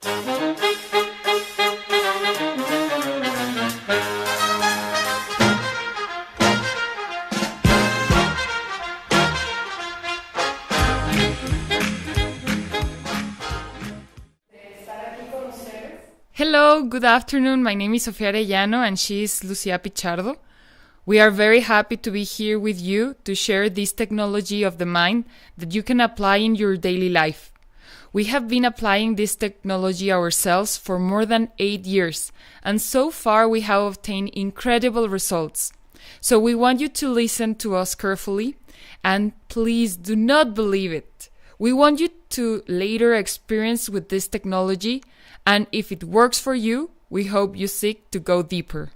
Hello, good afternoon. My name is Sofia Arellano and she is Lucia Pichardo. We are very happy to be here with you to share this technology of the mind that you can apply in your daily life. We have been applying this technology ourselves for more than 8 years, and so far we have obtained incredible results. So we want you to listen to us carefully, and please do not believe it. We want you to later experience with this technology, and if it works for you, we hope you seek to go deeper.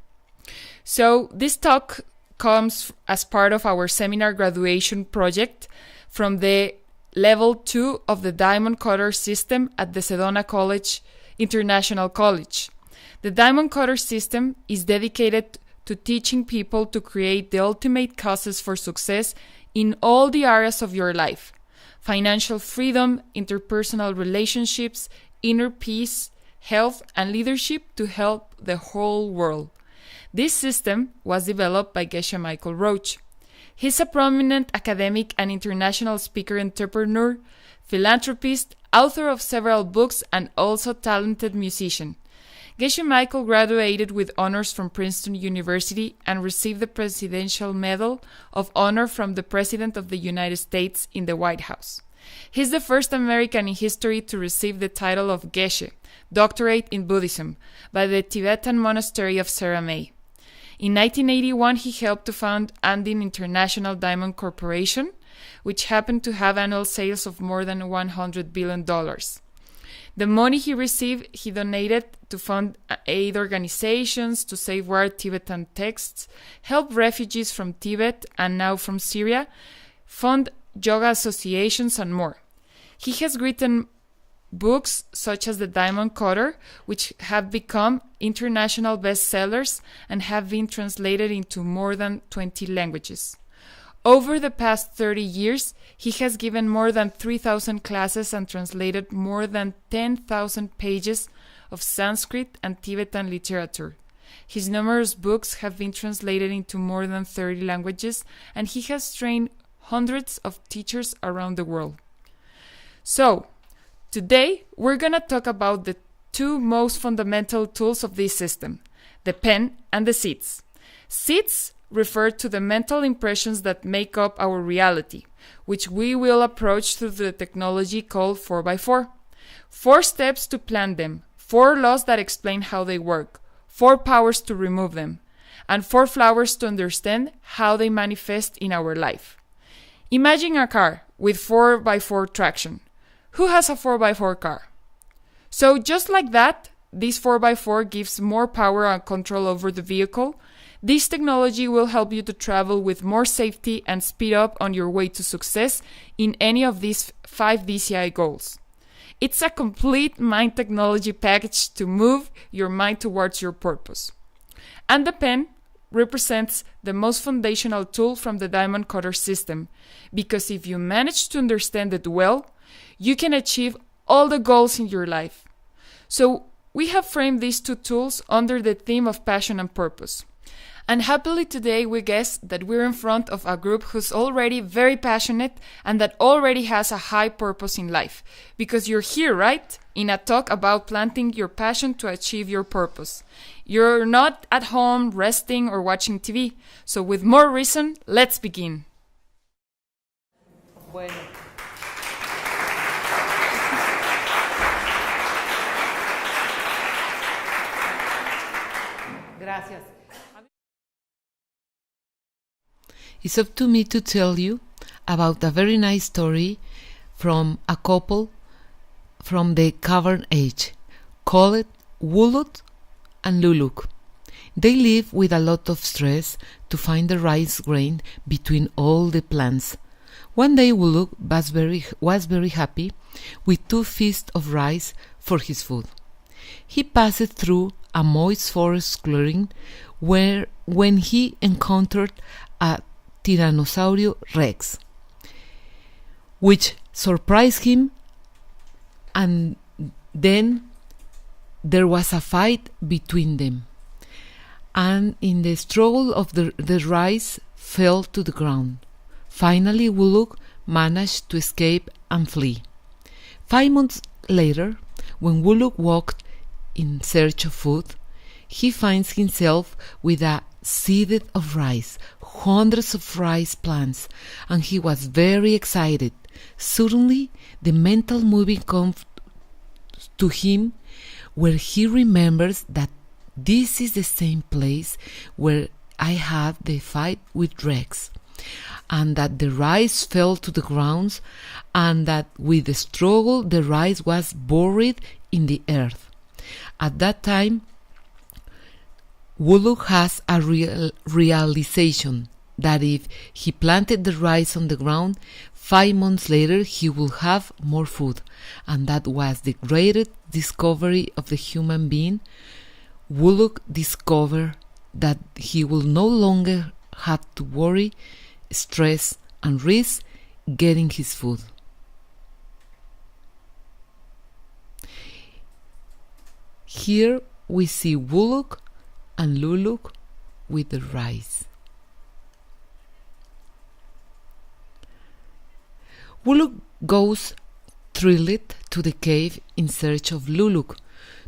So this talk comes as part of our seminar graduation project from the Level 2 of the Diamond Cutter system at the Sedona College International College. The Diamond Cutter system is dedicated to teaching people to create the ultimate causes for success in all the areas of your life: financial freedom, interpersonal relationships, inner peace, health, and leadership to help the whole world. This system was developed by Geshe Michael Roach. He's a prominent academic and international speaker, entrepreneur, philanthropist, author of several books, and also talented musician. Geshe Michael graduated with honors from Princeton University and received the Presidential Medal of Honor from the President of the United States in the White House. He's the first American in history to receive the title of Geshe, Doctorate in Buddhism, by the Tibetan monastery of Seramay. In 1981, he helped to found Andin International Diamond Corporation, which happened to have annual sales of more than $100 billion. The money he received, he donated to fund aid organizations, to safeguard Tibetan texts, help refugees from Tibet and now from Syria, fund yoga associations, and more. He has written books such as The Diamond Cutter, which have become international bestsellers and have been translated into more than 20 languages. Over the past 30 years, he has given more than 3,000 classes and translated more than 10,000 pages of Sanskrit and Tibetan literature. His numerous books have been translated into more than 30 languages, and he has trained hundreds of teachers around the world. So, today we're going to talk about the two most fundamental tools of this system, the pen and the seeds. Seeds refer to the mental impressions that make up our reality, which we will approach through the technology called 4x4. 4 steps to plan them, 4 laws that explain how they work, 4 powers to remove them, and 4 flowers to understand how they manifest in our life. Imagine a car with 4x4 traction. Who has a 4x4 car? So just like that, this 4x4 gives more power and control over the vehicle. This technology will help you to travel with more safety and speed up on your way to success in any of these 5 DCI goals. It's a complete mind technology package to move your mind towards your purpose. And the pen represents the most foundational tool from the Diamond Cutter system, because if you manage to understand it well, you can achieve all the goals in your life. So we have framed these 2 tools under the theme of passion and purpose. And happily today we guess that we're in front of a group who's already very passionate and that already has a high purpose in life. Because you're here, right? In a talk about planting your passion to achieve your purpose. You're not at home resting or watching TV. So with more reason, let's begin. Bueno. Gracias. It's up to me to tell you about a very nice story from a couple from the Cavern Age, called Wuluk and Luluk. They live with a lot of stress to find the rice grain between all the plants. One day Wuluk was very happy with 2 feasts of rice for his food. He passed through a moist forest clearing when he encountered a Tyrannosaurus Rex, which surprised him, and then there was a fight between them, and in the struggle of the rice fell to the ground. Finally, Wuluk managed to escape and flee. 5 months later, when Wuluk walked in search of food, he finds himself with a seed of rice, hundreds of rice plants, and he was very excited. Suddenly, the mental movie comes to him where he remembers that this is the same place where I had the fight with Rex, and that the rice fell to the ground, and that with the struggle the rice was buried in the earth. At that time, Wuluk has a realization that if he planted the rice on the ground, 5 months later he will have more food, and that was the greatest discovery of the human being. Wuluk discovered that he will no longer have to worry, stress, and risk getting his food. Here we see Wuluk and Luluk with the rice. Wuluk goes thrilled to the cave in search of Luluk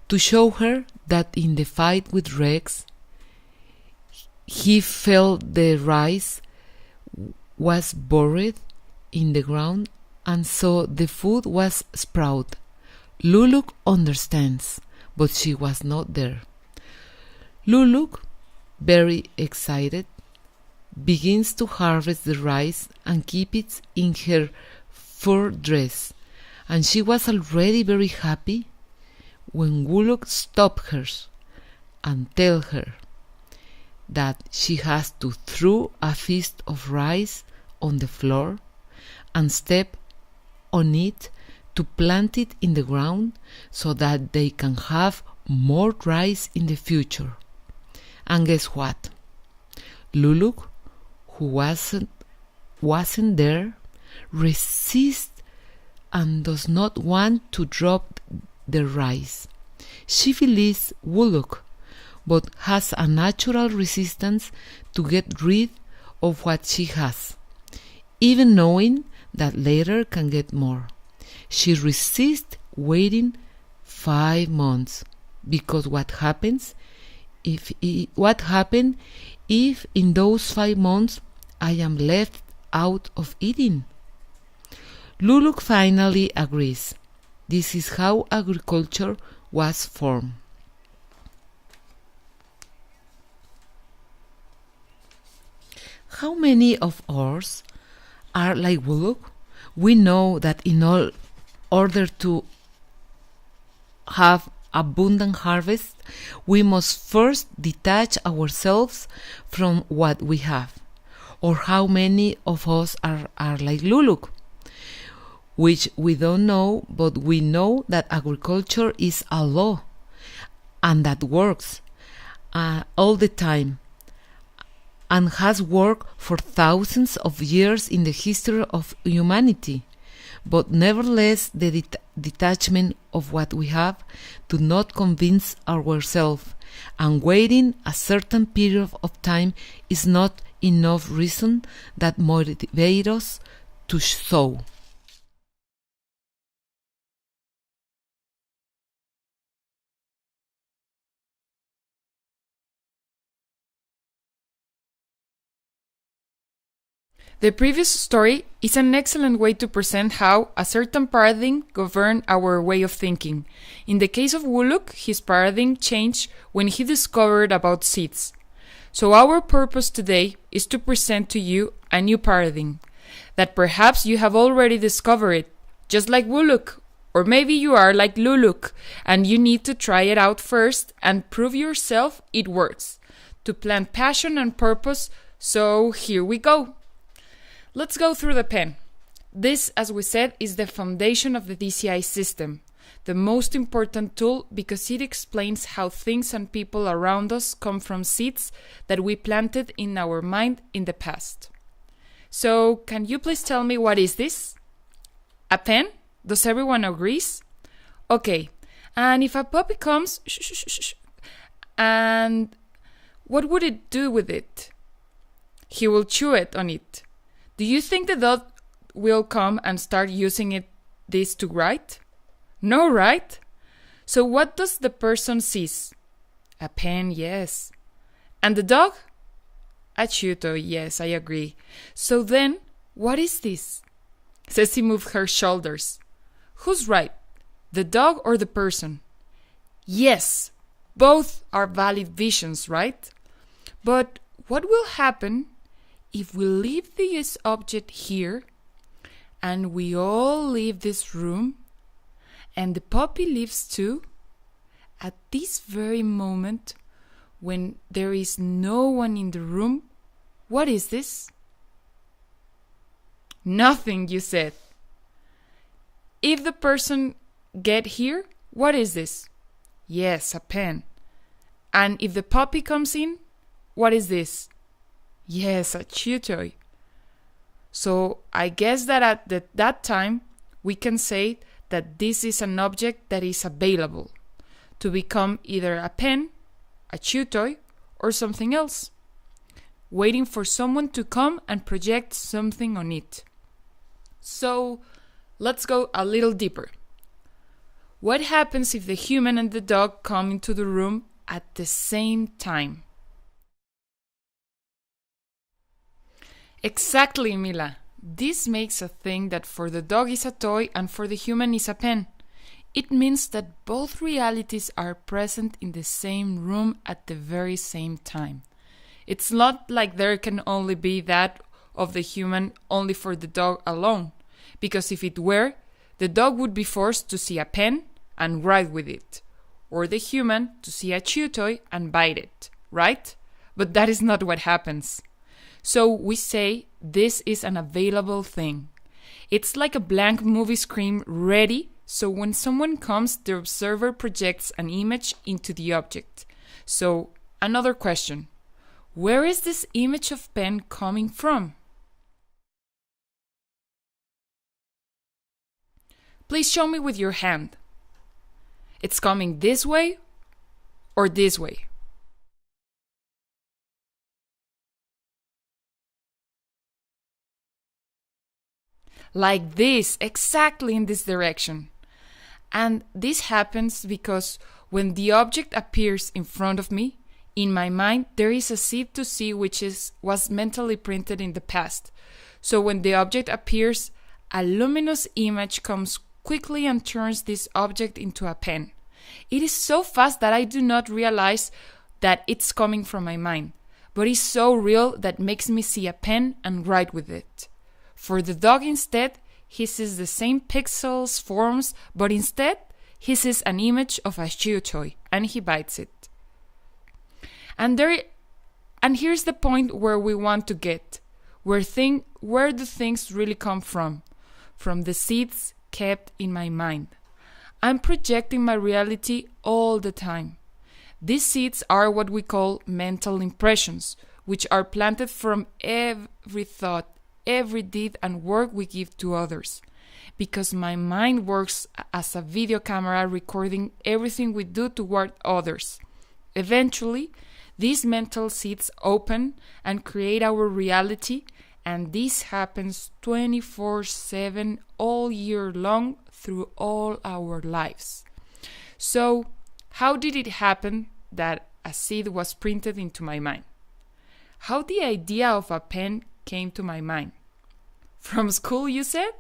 to show her that in the fight with Rex, he felt the rice was buried in the ground, and so the food was sprouted. Luluk understands, but she was not there. Luluk, very excited, begins to harvest the rice and keep it in her fur dress, and she was already very happy when Wuluk stopped her and tell her that she has to throw a fist of rice on the floor and step on it to plant it in the ground so that they can have more rice in the future. And guess what? Luluk, who wasn't there, resists and does not want to drop the rice. She believes Wuluk, but has a natural resistance to get rid of what she has, even knowing that later can get more. She resists waiting 5 months, because what happens if in those 5 months I am left out of eating? Luluk finally agrees. This is how agriculture was formed. How many of us are like Wuluk? We know that in order to have abundant harvest, we must first detach ourselves from what we have. Or how many of us are like Luluk? Which we don't know, but we know that agriculture is a law and that works all the time and has worked for thousands of years in the history of humanity. But nevertheless, the detachment of what we have do not convince ourselves, and waiting a certain period of time is not enough reason that motivate us to sow. The previous story is an excellent way to present how a certain paradigm governed our way of thinking. In the case of Wuluk, his paradigm changed when he discovered about seeds. So our purpose today is to present to you a new paradigm that perhaps you have already discovered, just like Wuluk, or maybe you are like Luluk and you need to try it out first and prove yourself it works. To plant passion and purpose, so here we go. Let's go through the pen. This, as we said, is the foundation of the DCI system, the most important tool because it explains how things and people around us come from seeds that we planted in our mind in the past. So, can you please tell me what is this? A pen? Does everyone agree? Okay, And if a puppy comes, shh, shh, shh, shh, and what would it do with it? He will chew it on it. Do you think the dog will come and start using this to write? No, right? So what does the person sees? A pen, yes. And the dog? A chew toy, yes, I agree. So then, what is this? Ceci moved her shoulders. Who's right? The dog or the person? Yes, both are valid visions, right? But what will happen if we leave this object here and we all leave this room and the puppy leaves too? At this very moment, when there is no one in the room, what is this? Nothing, you said. If the person get here, what is this? Yes, a pen. And if the puppy comes in, what is this? Yes, a chew toy. So I guess that at that time, we can say that this is an object that is available to become either a pen, a chew toy, or something else, waiting for someone to come and project something on it. So let's go a little deeper. What happens if the human and the dog come into the room at the same time? Exactly, Mila. This makes a thing that for the dog is a toy and for the human is a pen. It means that both realities are present in the same room at the very same time. It's not like there can only be that of the human only for the dog alone, because if it were, the dog would be forced to see a pen and write with it, or the human to see a chew toy and bite it, right? But that is not what happens. So we say this is an available thing. It's like a blank movie screen ready, so when someone comes, the observer projects an image into the object. So, another question. Where is this image of pen coming from? Please show me with your hand. It's coming this way or this way? Like this, exactly in this direction. And this happens because when the object appears in front of me, in my mind there is a seed to see which was mentally printed in the past. So when the object appears, a luminous image comes quickly and turns this object into a pen. It is so fast that I do not realize that it's coming from my mind, but it's so real that makes me see a pen and write with it. For the dog instead, he sees the same pixels, forms, but instead, he sees an image of a chew toy, and he bites it. And here's the point where we want to get, where the things really come from the seeds kept in my mind. I'm projecting my reality all the time. These seeds are what we call mental impressions, which are planted from every thought, every deed and work we give to others. Because my mind works as a video camera recording everything we do toward others. Eventually, these mental seeds open and create our reality, and this happens 24/7 all year long through all our lives. So, how did it happen that a seed was printed into my mind? How the idea of a pen came to my mind? From school, you said?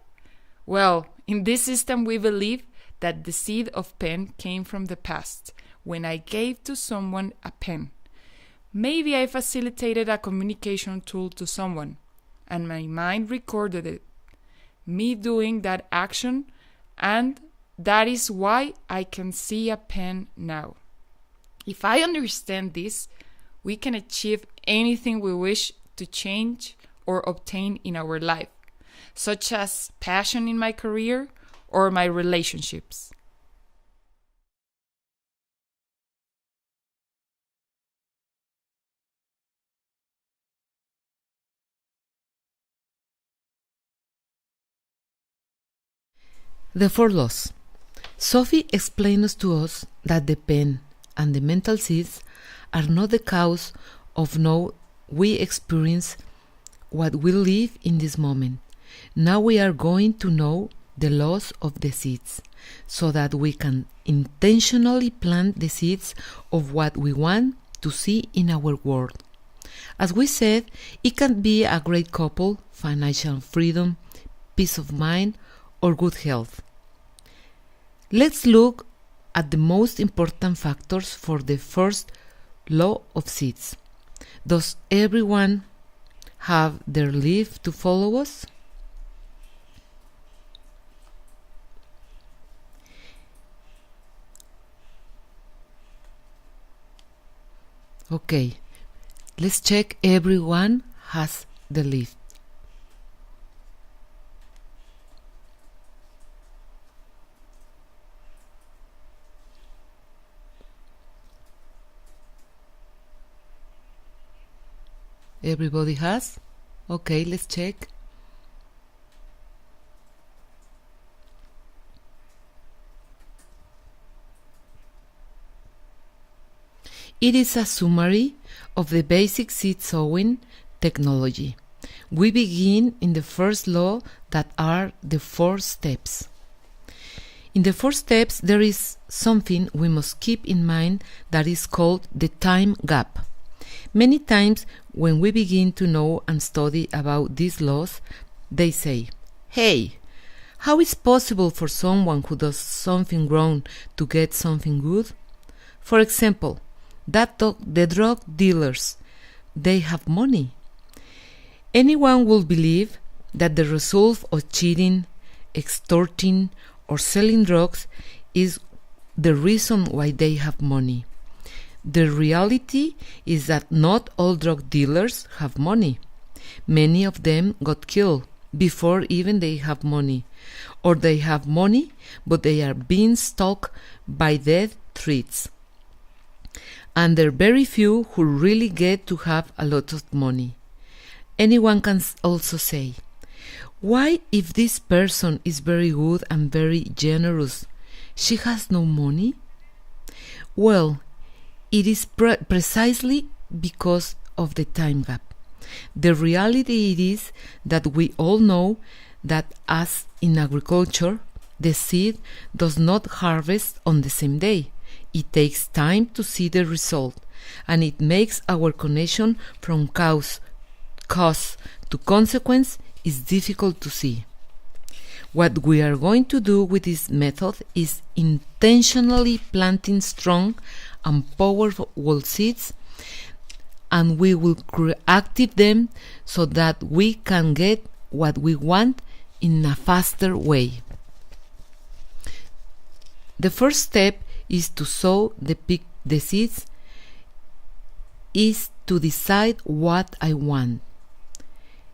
Well, in this system we believe that the seed of pen came from the past, when I gave to someone a pen. Maybe I facilitated a communication tool to someone, and my mind recorded it, me doing that action, and that is why I can see a pen now. If I understand this, we can achieve anything we wish to change or obtain in our life, such as passion in my career or my relationships. The four laws. Sophie explains to us that the pen and the mental seeds are not the cause of now we experience what we live in this moment. Now we are going to know the loss of the seeds, so that we can intentionally plant the seeds of what we want to see in our world. As we said, it can be a great couple, financial freedom, peace of mind, or good health. Let's look at the most important factors for the first law of seeds. Does everyone have their leaf to follow us? Okay, let's check everyone has the leaf. Everybody has? Okay, let's check. It is a summary of the basic seed sowing technology. We begin in the first law, that are the 4 steps. In the 4 steps, there is something we must keep in mind that is called the time gap. Many times when we begin to know and study about these laws, they say, "Hey, how is it possible for someone who does something wrong to get something good?" For example, the drug dealers, they have money. Anyone will believe that the result of cheating, extorting, or selling drugs is the reason why they have money. The reality is that not all drug dealers have money. Many of them got killed before even they have money, or they have money but they are being stalked by death threats. And there are very few who really get to have a lot of money. Anyone can also say, "Why, if this person is very good and very generous, she has no money?" Well, it is precisely because of the time gap. The reality is that we all know that, as in agriculture, the seed does not harvest on the same day. It takes time to see the result, and it makes our connection from cause to consequence is difficult to see. What we are going to do with this method is intentionally planting strong and powerful seeds, and we will activate them so that we can get what we want in a faster way. The first step is to sow the seeds, is to decide what I want.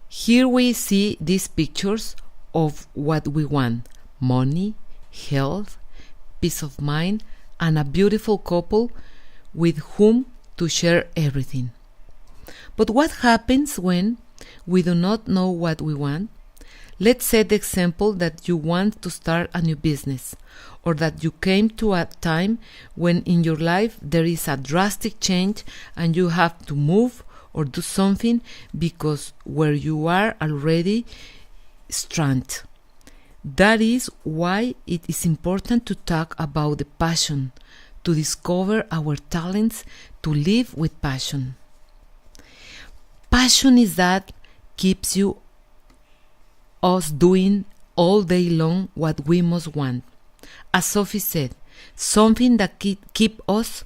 Here we see these pictures of what we want: money, health, peace of mind, and a beautiful couple with whom to share everything. But what happens when we do not know what we want? Let's say the example that you want to start a new business, or that you came to a time when in your life there is a drastic change and you have to move or do something because where you are already stranded. That is why it is important to talk about the passion, to discover our talents, to live with passion. Passion is that keeps us doing all day long what we most want. As Sophie said, something that keep us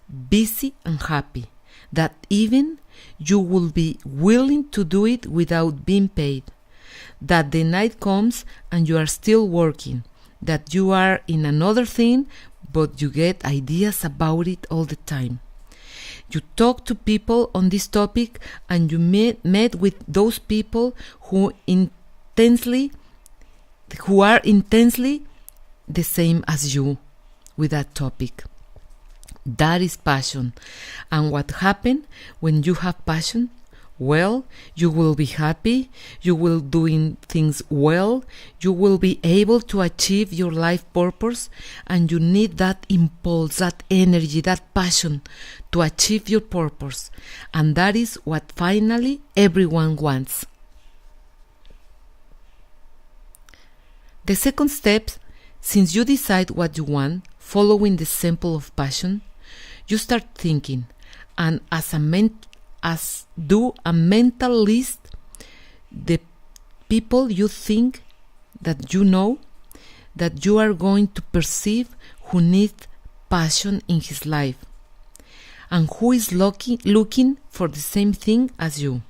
busy and happy, that even you will be willing to do it without being paid, that the night comes and you are still working, that you are in another thing but you get ideas about it all the time. You talk to people on this topic and you met with those people who are intensely the same as you with that topic. That is passion. And what happens when you have passion? well, you will be happy, you will doing things well, you will be able to achieve your life purpose, and you need that impulse, that energy, that passion to achieve your purpose. And that is what finally everyone wants. The second step, since you decide what you want, following the sample of passion, you start thinking, and do a mental list the people you think that you know that you are going to perceive who need passion in his life and who is looking for the same thing as you.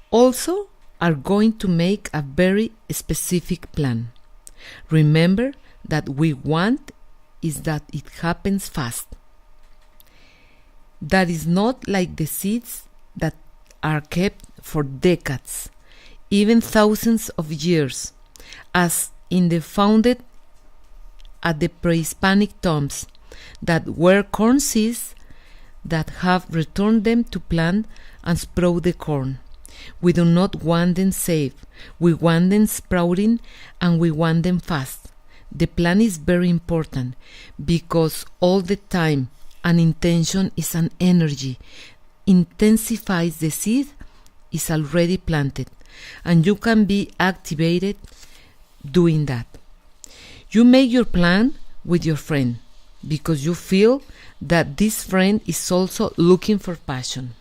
Also, are going to make a very specific plan. Remember that we want is that it happens fast. That is not like the seeds that are kept for decades, even thousands of years, as in the founded at the pre-Hispanic tombs that were corn seeds that have returned them to plant and sprout the corn. We do not want them safe. We want them sprouting, and we want them fast. The plan is very important because all the time an intention is an energy. Intensifies the seed is already planted, and you can be activated doing that. You make your plan with your friend because you feel that this friend is also looking for passion.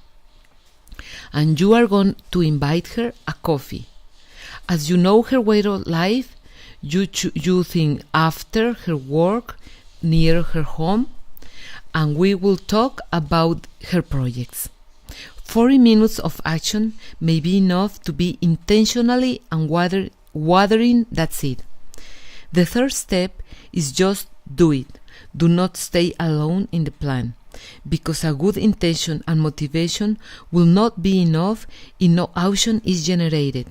And you are going to invite her a coffee. As you know her way of life, you think after her work near her home, and we will talk about her projects. 40 minutes of action may be enough to be intentionally and watering that seed. The third step is just do it. Do not stay alone in the plan, because a good intention and motivation will not be enough if no action is generated.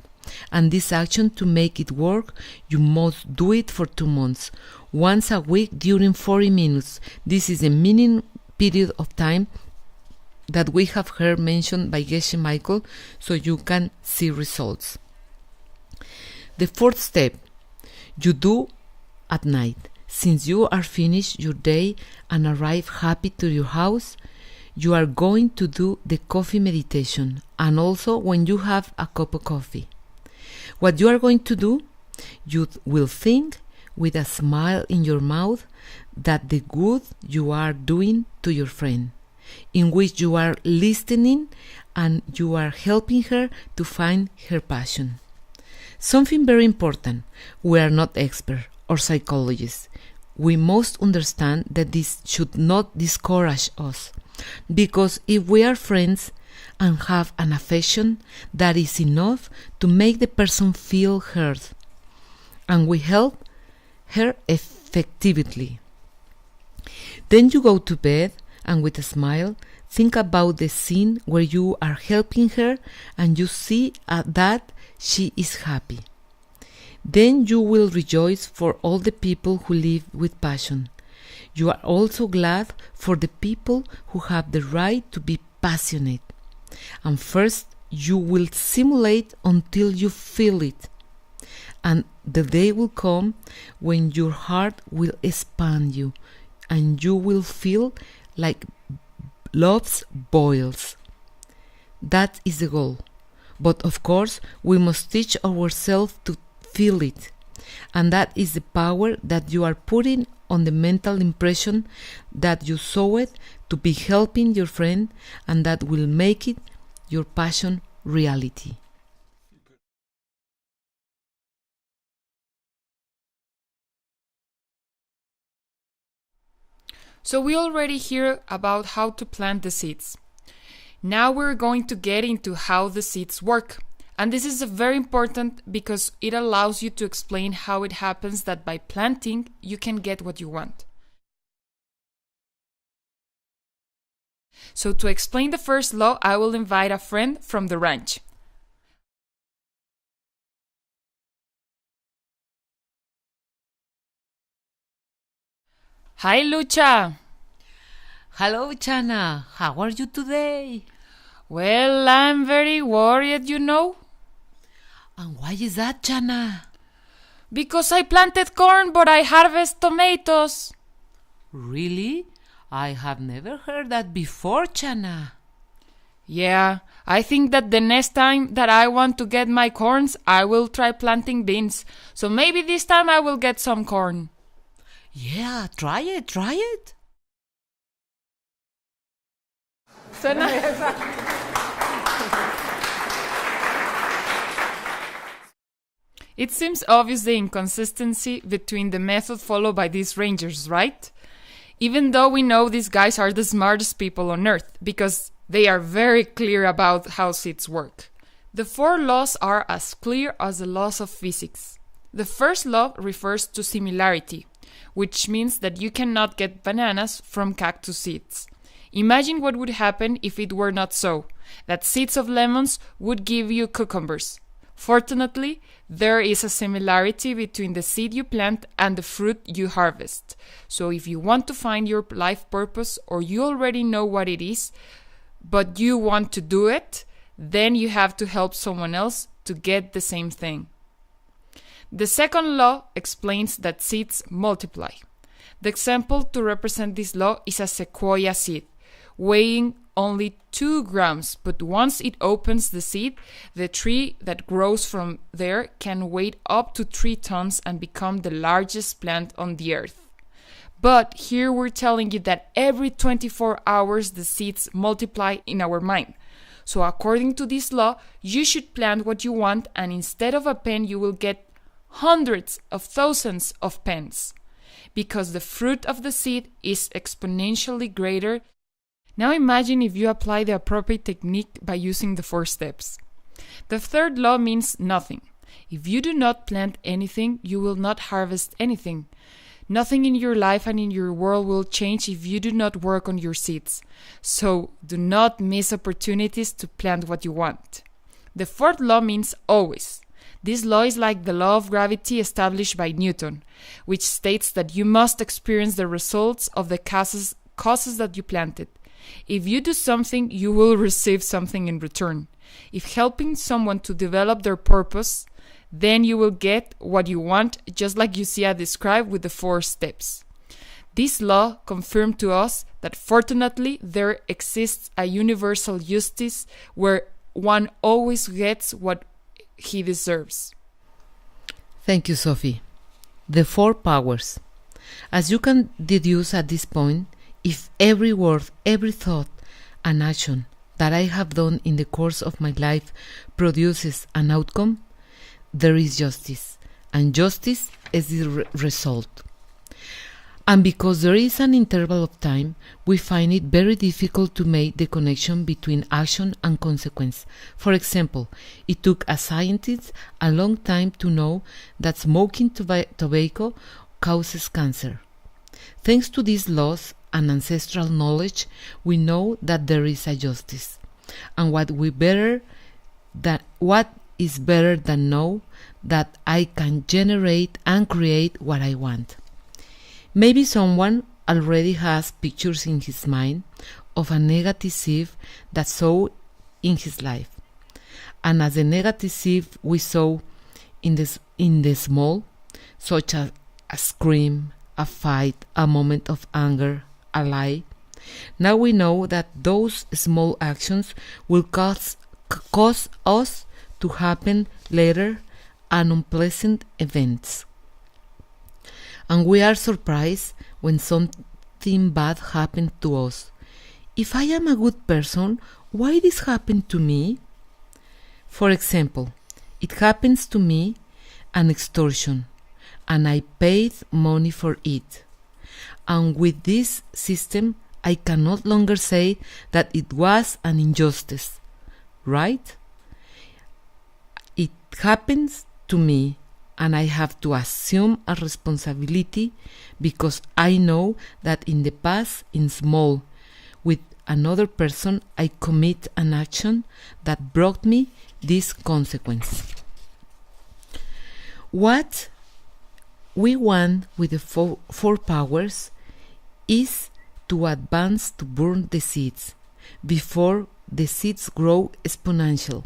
And this action, to make it work, you must do it for 2 months, once a week during 40 minutes. This is a minimum period of time that we have heard mentioned by Geshe Michael, so you can see results. The fourth step, you do at night. Since you are finished your day and arrive happy to your house, you are going to do the coffee meditation, and also when you have a cup of coffee. What you are going to do, you will think with a smile in your mouth that the good you are doing to your friend, in which you are listening and you are helping her to find her passion. Something very important, we are not experts or psychologists. We must understand that this should not discourage us, because if we are friends and have an affection, that is enough to make the person feel heard, and we help her effectively. Then you go to bed and with a smile think about the scene where you are helping her and you see that she is happy. Then you will rejoice for all the people who live with passion. You are also glad for the people who have the right to be passionate. And first, you will simulate until you feel it. And the day will come when your heart will expand you and you will feel like love's boils. That is the goal. But of course, we must teach ourselves to feel it. And that is the power that you are putting on the mental impression that you saw it to be helping your friend, and that will make it your passion reality. So we already hear about how to plant the seeds. Now we're going to get into how the seeds work. And this is very important because it allows you to explain how it happens that by planting, you can get what you want. So to explain the first law, I will invite a friend from the ranch. Hi, Lucha. Hello, Chana. How are you today? Well, I'm very worried, you know. And why is that, Chana? Because I planted corn, but I harvest tomatoes. Really? I have never heard that before, Chana. Yeah, I think that the next time that I want to get my corns, I will try planting beans. So maybe this time I will get some corn. Yeah, try it. It seems obvious the inconsistency between the method followed by these rangers, right? Even though we know these guys are the smartest people on earth, because they are very clear about how seeds work. The 4 laws are as clear as the laws of physics. The first law refers to similarity, which means that you cannot get bananas from cactus seeds. Imagine what would happen if it were not so, that seeds of lemons would give you cucumbers. Fortunately, there is a similarity between the seed you plant and the fruit you harvest. So if you want to find your life purpose, or you already know what it is, but you want to do it, then you have to help someone else to get the same thing. The second law explains that seeds multiply. The example to represent this law is a sequoia seed, weighing only 2 grams, but once it opens the seed, the tree that grows from there can weigh up to 3 tons and become the largest plant on the earth. But here we're telling you that every 24 hours the seeds multiply in our mind. So according to this law, you should plant what you want, and instead of a pen you will get hundreds of thousands of pens, because the fruit of the seed is exponentially greater. Now imagine if you apply the appropriate technique by using the 4 steps. The third law means nothing. If you do not plant anything, you will not harvest anything. Nothing in your life and in your world will change if you do not work on your seeds. So do not miss opportunities to plant what you want. The fourth law means always. This law is like the law of gravity established by Newton, which states that you must experience the results of the causes that you planted. If you do something, you will receive something in return. If helping someone to develop their purpose, then you will get what you want, just like Lucia described with the 4 steps. This law confirmed to us that fortunately there exists a universal justice where one always gets what he deserves. Thank you, Sophie. The 4 powers. As you can deduce at this point, if every word, every thought, and action that I have done in the course of my life produces an outcome, there is justice, and justice is the result. And because there is an interval of time, we find it very difficult to make the connection between action and consequence. For example, it took a scientist a long time to know that smoking tobacco causes cancer. Thanks to these laws and ancestral knowledge, we know that there is a justice. And what is better than know that I can generate and create what I want. Maybe someone already has pictures in his mind of a negative seed that sowed in his life. And as the negative seed we sow in the small, such as a scream, a fight, a moment of anger, a lie, now we know that those small actions will cause us to happen later and unpleasant events. And we are surprised when something bad happens to us. If I am a good person, why this happened to me? For example, it happens to me an extortion, and I paid money for it. And with this system, I can no longer say that it was an injustice, right? It happens to me, and I have to assume a responsibility because I know that in the past, in small, with another person, I commit an action that brought me this consequence. What we want with the four powers is to advance to burn the seeds before the seeds grow exponential.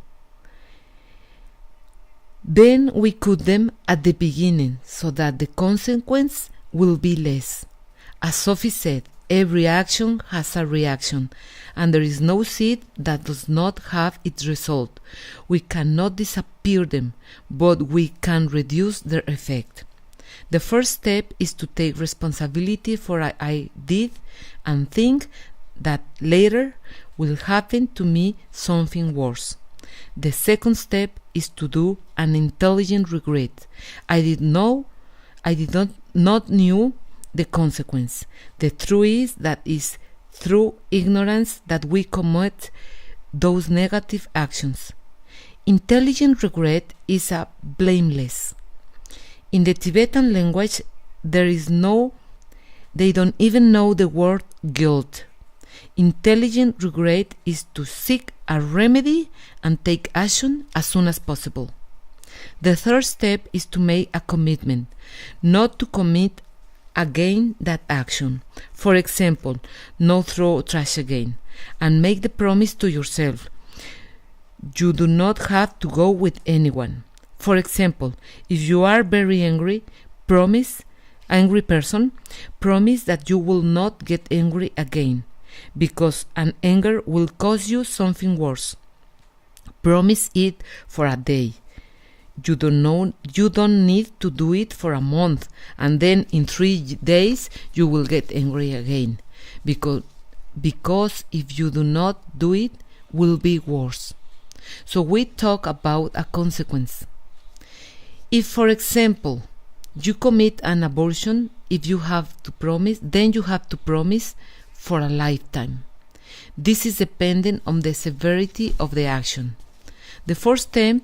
Then we cut them at the beginning so that the consequence will be less. As Sophie said, every action has a reaction, and there is no seed that does not have its result. We cannot disappear them, but we can reduce their effect. The first step is to take responsibility for what I did and think that later will happen to me something worse. The second step is to do an intelligent regret. I did not knew the consequence. The truth is that it's through ignorance that we commit those negative actions. Intelligent regret is a blameless. In the Tibetan language, they don't even know the word guilt. Intelligent regret is to seek a remedy and take action as soon as possible. The third step is to make a commitment, not to commit again that action. For example, not throw trash again, and make the promise to yourself. You do not have to go with anyone. For example, if you are very angry person, promise that you will not get angry again, because an anger will cause you something worse. Promise it for a day. You don't need to do it for a month, and then in 3 days you will get angry again, because if you do not do it, will be worse. So we talk about a consequence. If, for example, you commit an abortion, if you have to promise, then you have to promise for a lifetime. This is dependent on the severity of the action. The first step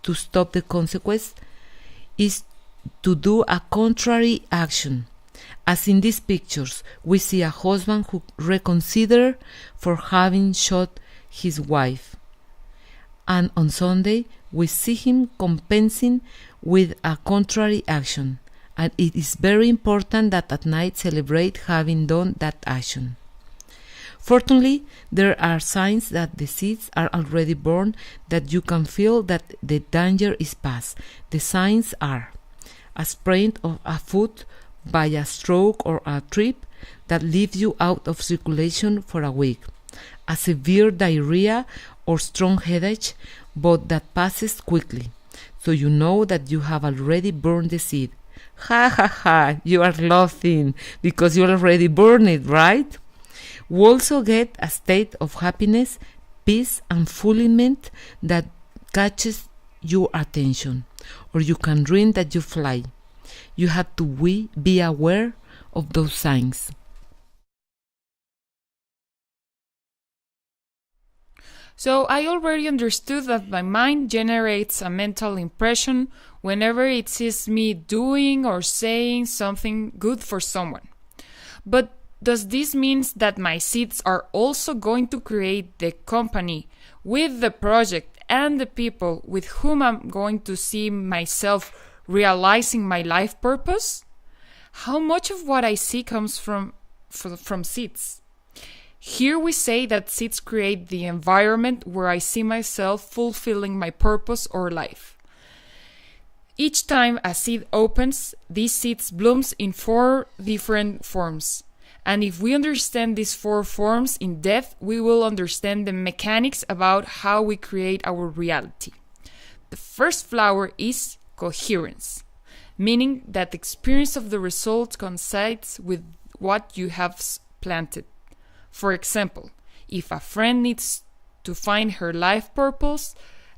to stop the consequence is to do a contrary action. As in these pictures, we see a husband who reconsiders for having shot his wife. And on Sunday, we see him compensating with a contrary action. And it is very important that at night celebrate having done that action. Fortunately, there are signs that the seeds are already born, that you can feel that the danger is past. The signs are a sprain of a foot by a stroke or a trip that leaves you out of circulation for a week, a severe diarrhea or strong headache, but that passes quickly, so you know that you have already burned the seed. Ha ha ha, you are laughing because you already burned it, right? We also get a state of happiness, peace, and fulfillment that catches your attention, or you can dream that you fly. You have to be aware of those signs. So I already understood that my mind generates a mental impression whenever it sees me doing or saying something good for someone. But does this mean that my seeds are also going to create the company with the project and the people with whom I'm going to see myself realizing my life purpose? How much of what I see comes from seeds? Here we say that seeds create the environment where I see myself fulfilling my purpose or life. Each time a seed opens, these seeds blooms in 4 different forms. And if we understand these 4 forms in depth, we will understand the mechanics about how we create our reality. The first flower is coherence, meaning that the experience of the result coincides with what you have planted. For example, if a friend needs to find her life purpose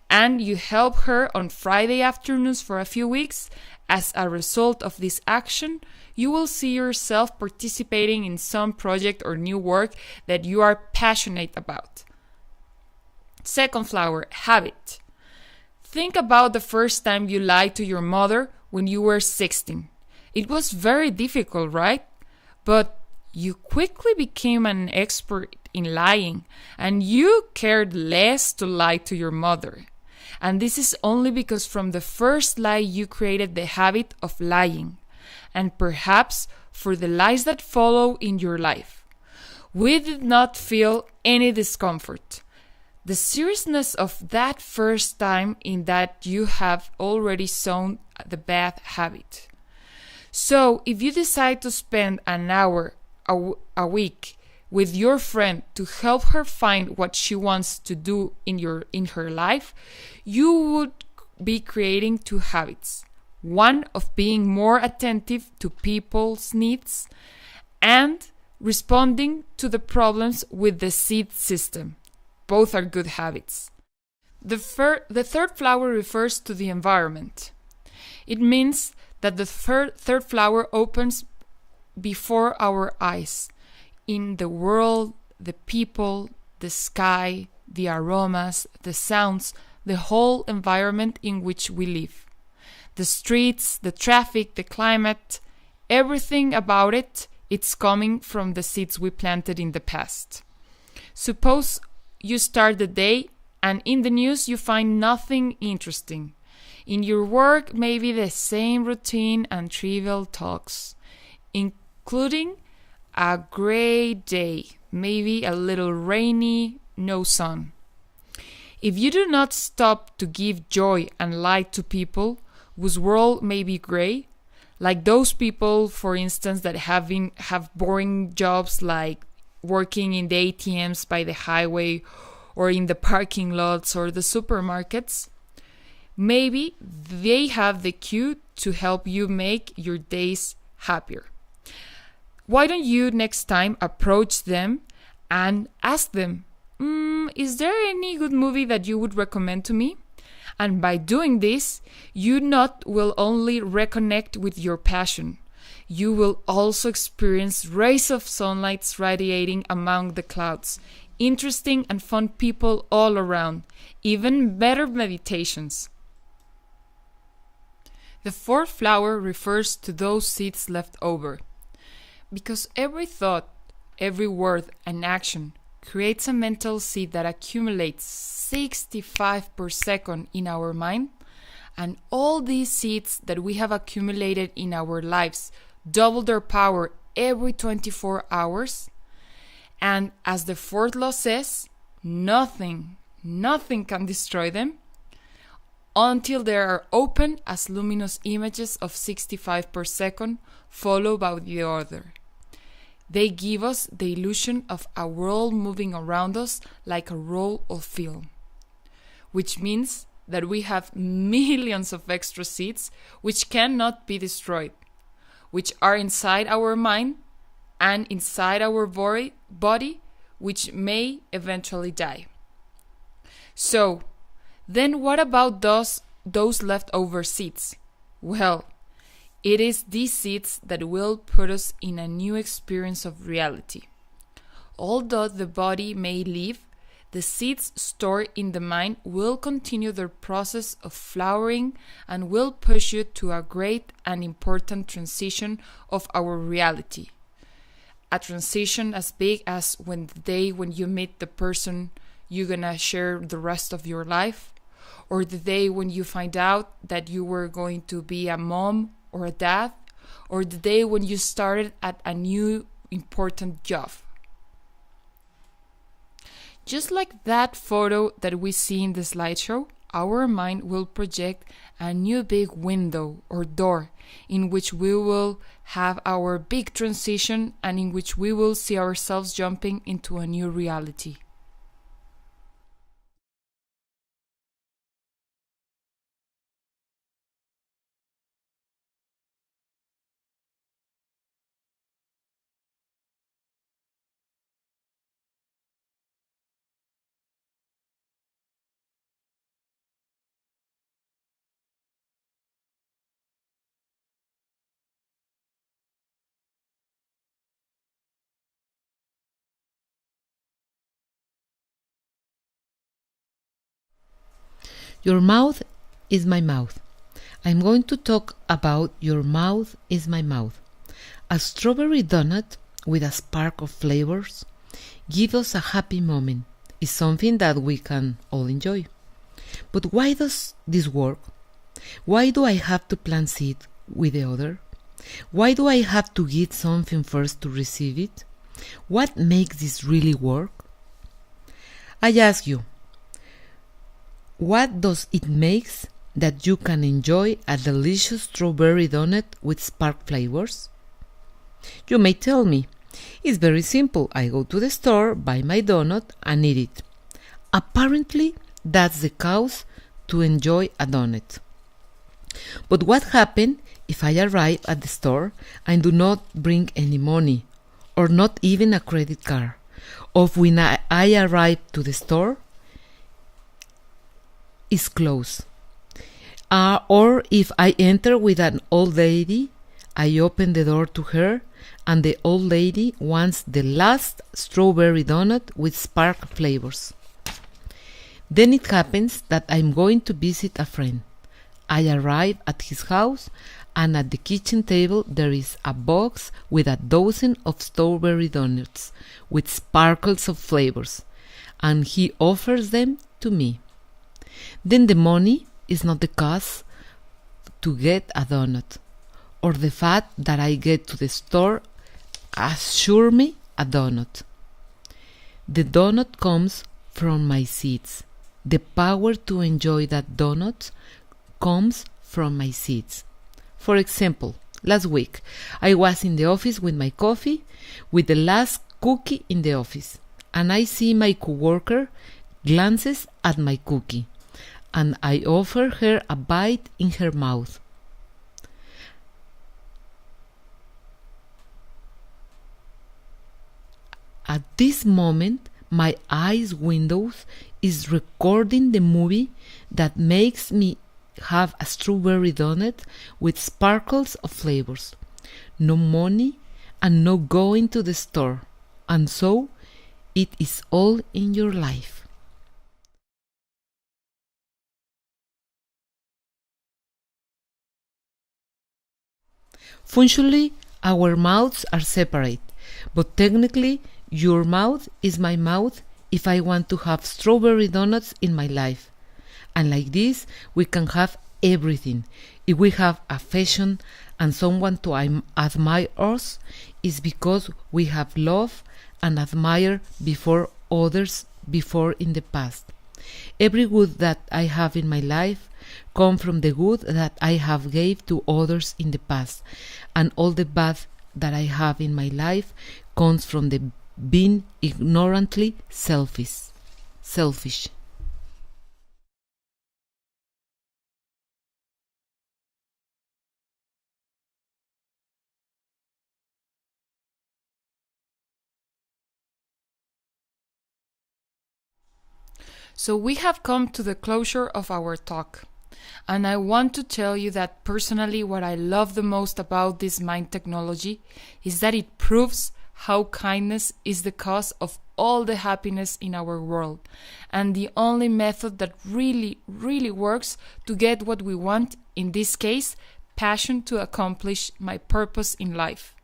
and you help her on Friday afternoons for a few weeks, as a result of this action, you will see yourself participating in some project or new work that you are passionate about. Second flower, habit. Think about the first time you lied to your mother when you were 16. It was very difficult, right? But you quickly became an expert in lying, and you cared less to lie to your mother. And this is only because from the first lie you created the habit of lying, and perhaps for the lies that follow in your life. We did not feel any discomfort. the seriousness of that first time in that you have already sown the bad habit. So if you decide to spend an hour a week with your friend to help her find what she wants to do in her life, you would be creating two habits. One of being more attentive to people's needs and responding to the problems with the seed system. Both are good habits. The third flower refers to the environment. It means that the third flower opens before our eyes in the world, the people, the sky, the aromas, the sounds, the whole environment in which we live. The streets, the traffic, the climate, everything about it, it's coming from the seeds we planted in the past. Suppose you start the day and in the news you find nothing interesting. In your work, maybe the same routine and trivial talks, including a gray day, maybe a little rainy, no sun. If you do not stop to give joy and light to people whose world may be gray, like those people, for instance, that have boring jobs like working in the ATMs by the highway or in the parking lots or the supermarkets, maybe they have the cue to help you make your days happier. Why don't you next time approach them and ask them, is there any good movie that you would recommend to me? And by doing this, you not will only reconnect with your passion, you will also experience rays of sunlight radiating among the clouds, interesting and fun people all around, even better meditations. The fourth flower refers to those seeds left over. Because every thought, every word and action creates a mental seed that accumulates 65 per second in our mind, and all these seeds that we have accumulated in our lives double their power every 24 hours. And as the fourth law says, nothing can destroy them until they are open as luminous images of 65 per second, followed by the other. They give us the illusion of a world moving around us like a roll of film, which means that we have millions of extra seeds which cannot be destroyed, which are inside our mind and inside our body, which may eventually die. So, then what about those leftover seeds? Well, it is these seeds that will put us in a new experience of reality. Although the body may leave, the seeds stored in the mind will continue their process of flowering and will push you to a great and important transition of our reality. A transition as big as the day when you meet the person you're gonna share the rest of your life, or the day when you find out that you were going to be a mom or a dad, or the day when you started at a new important job. Just like that photo that we see in the slideshow, our mind will project a new big window or door in which we will have our big transition and in which we will see ourselves jumping into a new reality. Your mouth is my mouth. I'm going to talk about Your Mouth is My Mouth. A strawberry donut with a spark of flavors gives us a happy moment. It's something that we can all enjoy. But why does this work? Why do I have to plant seed with the other? Why do I have to give something first to receive it? What makes this really work? I ask you, What does it make that you can enjoy a delicious strawberry donut with spark flavors? You may tell me, it's very simple. I go to the store, buy my donut, and eat it. Apparently, that's the cause to enjoy a donut. But what happens if I arrive at the store and do not bring any money, or not even a credit card? Or when I arrive to the store, it's closed. Or if I enter with an old lady, I open the door to her, and the old lady wants the last strawberry donut with spark flavors. Then it happens that I'm going to visit a friend. I arrive at his house, and at the kitchen table there is a box with a dozen of strawberry donuts with sparkles of flavors, and he offers them to me. Then the money is not the cost to get a donut, or the fact that I get to the store assure me a donut. The donut comes from my seeds. The power to enjoy that donut comes from my seeds. For example, last week I was in the office with my coffee, with the last cookie in the office, and I see my coworker glances at my cookie, and I offer her a bite in her mouth. At this moment, my eyes windows is recording the movie that makes me have a strawberry donut with sparkles of flavors. No money and no going to the store. And so, it is all in your life. Functionally, our mouths are separate, but technically, your mouth is my mouth if I want to have strawberry donuts in my life. And like this, we can have everything. If we have affection and someone to admire us, it's because we have love and admire before others before in the past. Every good that I have in my life come from the good that I have gave to others in the past, and all the bad that I have in my life comes from the being ignorantly selfish. So we have come to the closure of our talk. And I want to tell you that personally what I love the most about this mind technology is that it proves how kindness is the cause of all the happiness in our world, and the only method that really works to get what we want, in this case, passion to accomplish my purpose in life.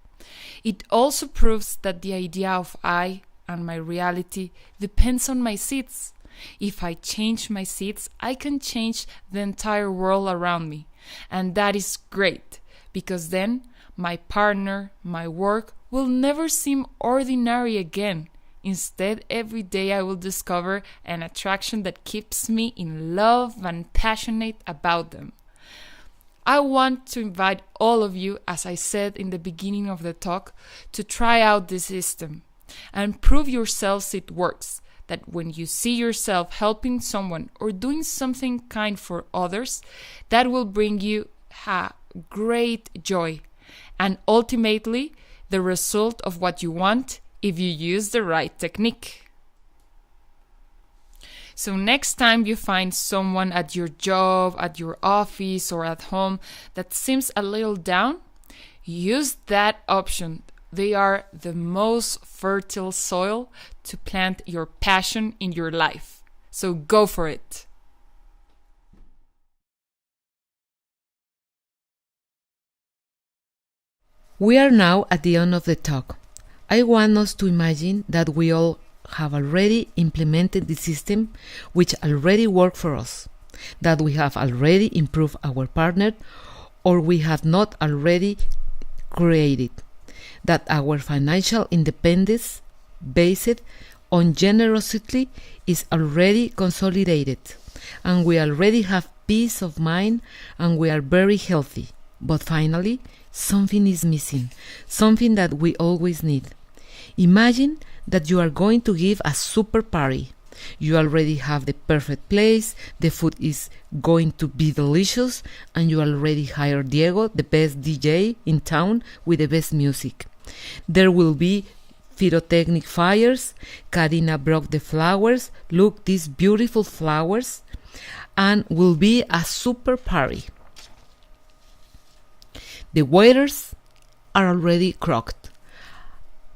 It also proves that the idea of I and my reality depends on my seeds. If I change my seeds, I can change the entire world around me, and that is great, because then my partner, my work, will never seem ordinary again. Instead, every day I will discover an attraction that keeps me in love and passionate about them. I want to invite all of you, as I said in the beginning of the talk, to try out this system and prove yourselves it works. That when you see yourself helping someone or doing something kind for others, that will bring you great joy, and ultimately the result of what you want if you use the right technique. So next time you find someone at your job, at your office, or at home that seems a little down, use that option. They are the most fertile soil to plant your passion in your life. So go for it. We are now at the end of the talk. I want us to imagine that we all have already implemented the system which already worked for us, that we have already improved our partner, or we have not already created, that our financial independence based on generosity is already consolidated, and we already have peace of mind and we are very healthy. But finally, something is missing, something that we always need. Imagine that you are going to give a super party. You already have the perfect place, the food is going to be delicious, and you already hired Diego, the best DJ in town with the best music. There will be pyrotechnic fires. Karina brought the flowers. Look, these beautiful flowers. And will be a super party. The waiters are already cooked.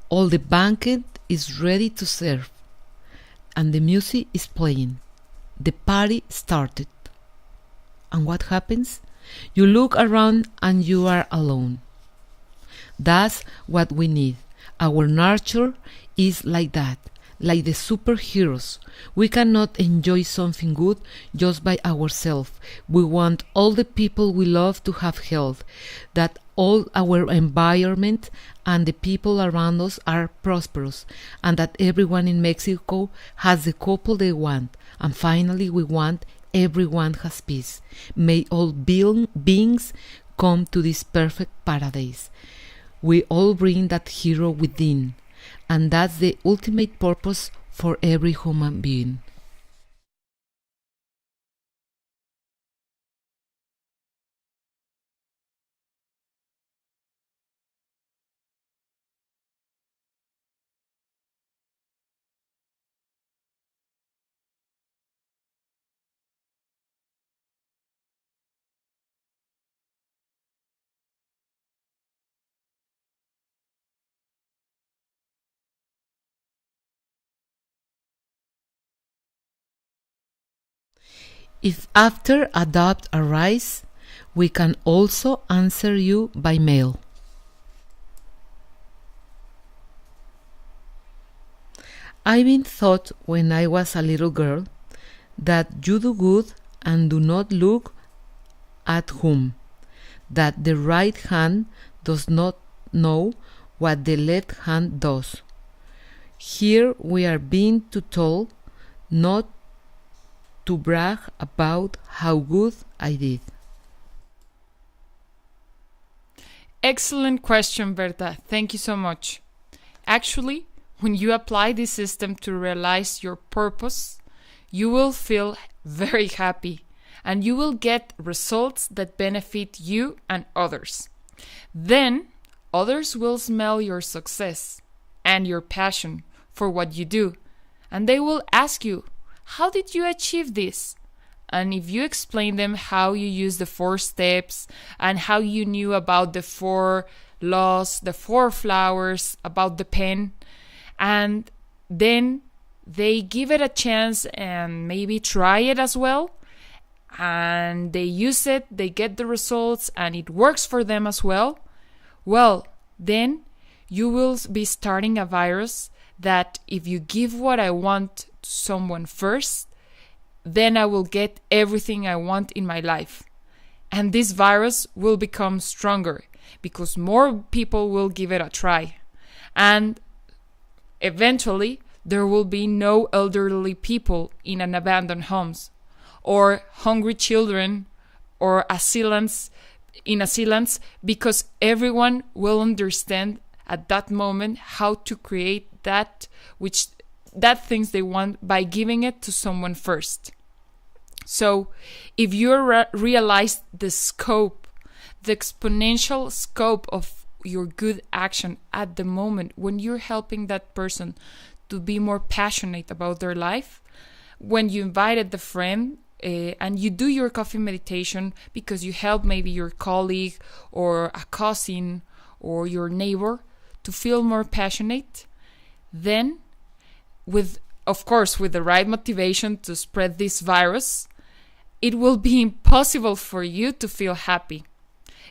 All the banquet is ready to serve. And the music is playing. The party started. And what happens? You look around and you are alone. That's what we need. Our nature is like that, like the superheroes. We cannot enjoy something good just by ourselves. We want all the people we love to have health, that all our environment and the people around us are prosperous, and that everyone in Mexico has the couple they want. And finally, we want everyone has peace. May all beings come to this perfect paradise. We all bring that hero within, and that's the ultimate purpose for every human being. If after adopt arise, we can also answer you by mail. I've been thought when I was a little girl that you do good and do not look at whom, that the right hand does not know what the left hand does. Here we are being told not to brag about how good I did. Excellent question, Berta. Thank you so much. Actually, when you apply this system to realize your purpose, you will feel very happy and you will get results that benefit you and others. Then, others will smell your success and your passion for what you do, and they will ask you, how did you achieve this? And if you explain them how you use the 4 steps and how you knew about the 4 laws, the 4 flowers, about the pen, and then they give it a chance and maybe try it as well, and they use it, they get the results, and it works for them as well, well, then you will be starting a virus that if you give what I want to someone first, then I will get everything I want in my life. And this virus will become stronger because more people will give it a try. And eventually, there will be no elderly people in an abandoned homes, or hungry children, or asylums because everyone will understand at that moment how to create that things they want by giving it to someone first. So if you realize the scope, the exponential scope of your good action at the moment when you're helping that person to be more passionate about their life, when you invited the friend and you do your coffee meditation because you help maybe your colleague or a cousin or your neighbor to feel more passionate, then with the right motivation to spread this virus, it will be impossible for you to feel happy.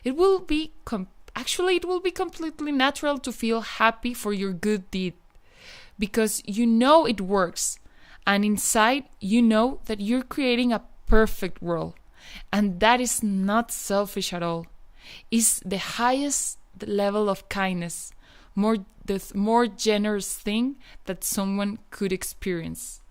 It will be completely natural to feel happy for your good deed because you know it works, and inside you know that you're creating a perfect world, and that is not selfish at all. It's the highest level of kindness, the more generous thing that someone could experience.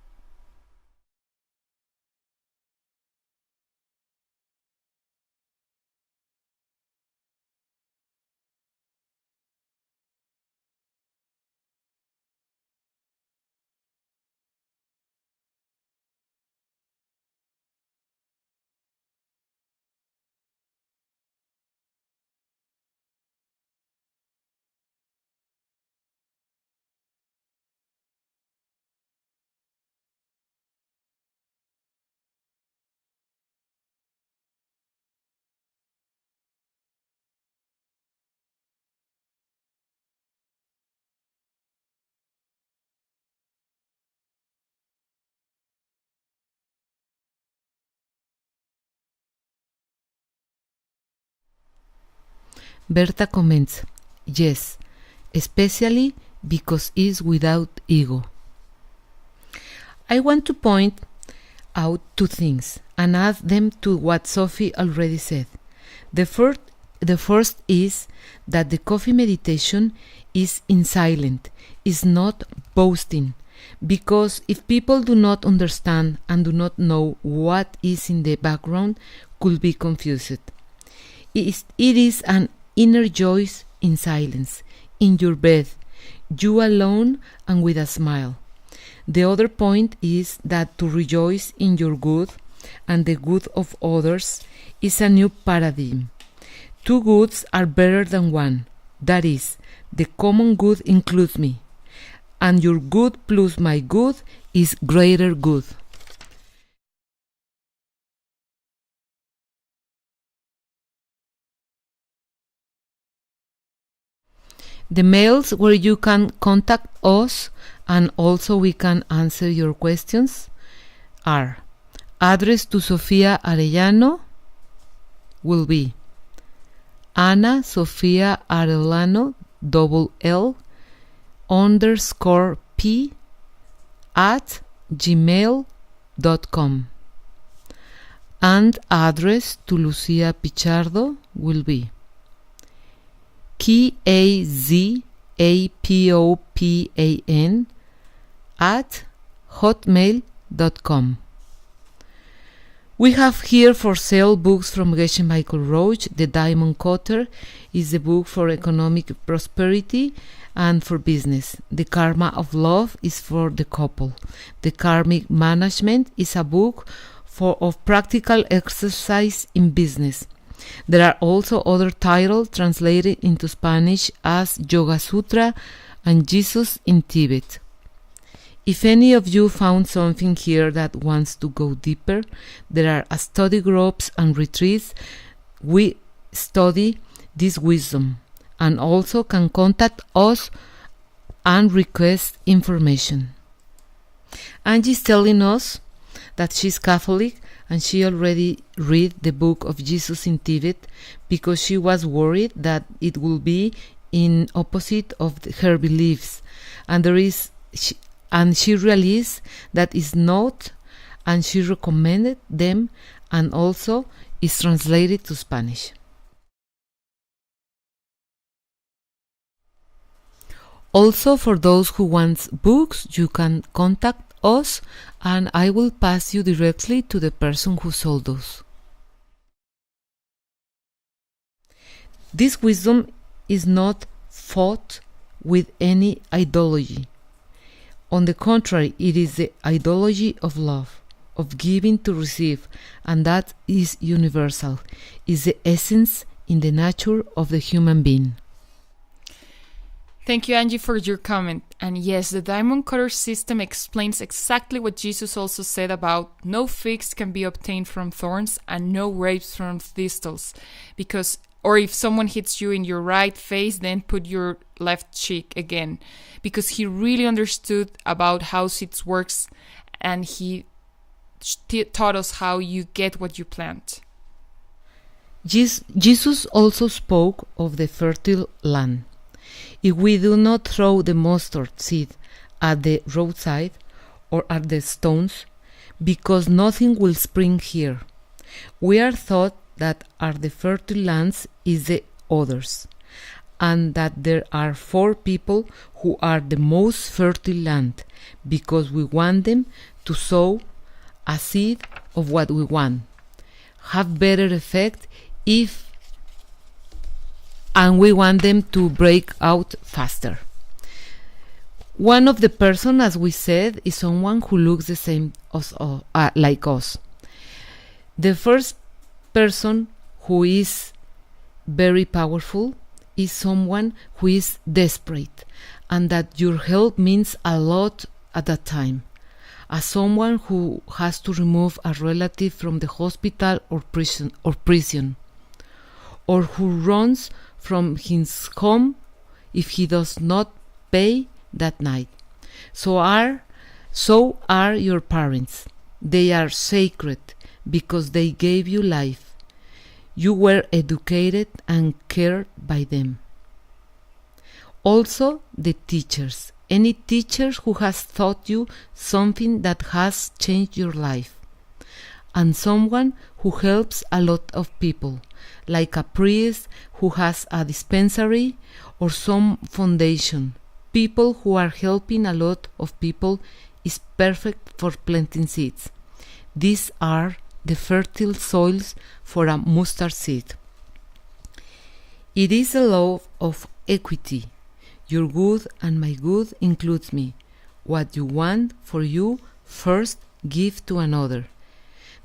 Berta comments, yes, especially because it's without ego. I want to point out two things and add them to what Sophie already said. The first is that the coffee meditation is in silent, is not boasting, because if people do not understand and do not know what is in the background, could be confused. It is an inner joy in silence, in your bed, you alone and with a smile. The other point is that to rejoice in your good and the good of others is a new paradigm. Two goods are better than one. That is, the common good includes me, and your good plus my good is greater good. The mails where you can contact us and also we can answer your questions are: address to Sofia Arellano will be Ana Sofia Arellano _L_P @gmail.com, and address to Lucia Pichardo will be KAZAPOPAN @hotmail.com. We have here for sale books from Geshe Michael Roach. The Diamond Cutter is a book for economic prosperity and for business. The Karma of Love is for the couple. The Karmic Management is a book of practical exercise in business. There are also other titles translated into Spanish as Yoga Sutra and Jesus in Tibet. If any of you found something here that wants to go deeper, there are study groups and retreats. We study this wisdom and also can contact us and request information. Angie's telling us that she's Catholic and she already read the book of Jesus in Tibet because she was worried that it will be in opposite of her beliefs, and she realized that is not, and she recommended them, and also is translated to Spanish. Also, for those who want books, you can contact us and I will pass you directly to the person who sold those. This wisdom is not fought with any ideology. On the contrary, it is the ideology of love, of giving to receive, and that is universal, is the essence in the nature of the human being. Thank you, Angie, for your comment. And yes, the diamond cutter system explains exactly what Jesus also said about no figs can be obtained from thorns and no grapes from thistles. Or if someone hits you in your right face, then put your left cheek again. Because he really understood about how seeds works, and he taught us how you get what you plant. Jesus also spoke of the fertile land. If we do not throw the mustard seed at the roadside or at the stones, because nothing will spring here, we are taught that are the fertile lands is the others, and that there are 4 people who are the most fertile land, because we want them to sow a seed of what we want, have better effect and we want them to break out faster. One of the person, as we said, is someone who looks the same as like us. The first person who is very powerful is someone who is desperate, and that your help means a lot at that time. As someone who has to remove a relative from the hospital or prison, or who runs from his home if he does not pay that night. So are your parents. They are sacred because they gave you life. You were educated and cared by them. Also, the teachers. Any teacher who has taught you something that has changed your life. And someone who helps a lot of people, like a priest who has a dispensary or some foundation. People who are helping a lot of people is perfect for planting seeds. These are the fertile soils for a mustard seed. It is a law of equity. Your good and my good includes me. What you want for you, first give to another.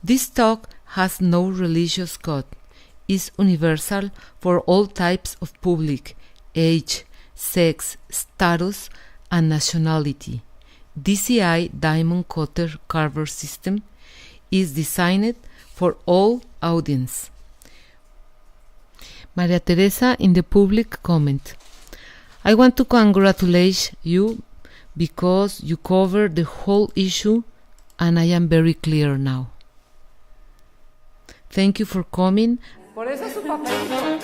This talk has no religious code. Is universal for all types of public, age, sex, status, and nationality. DCI Diamond Cutter Carver System is designed for all audience. Maria Teresa in the public comment. I want to congratulate you because you covered the whole issue and I am very clear now. Thank you for coming. Por eso su papelito.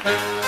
Gracias.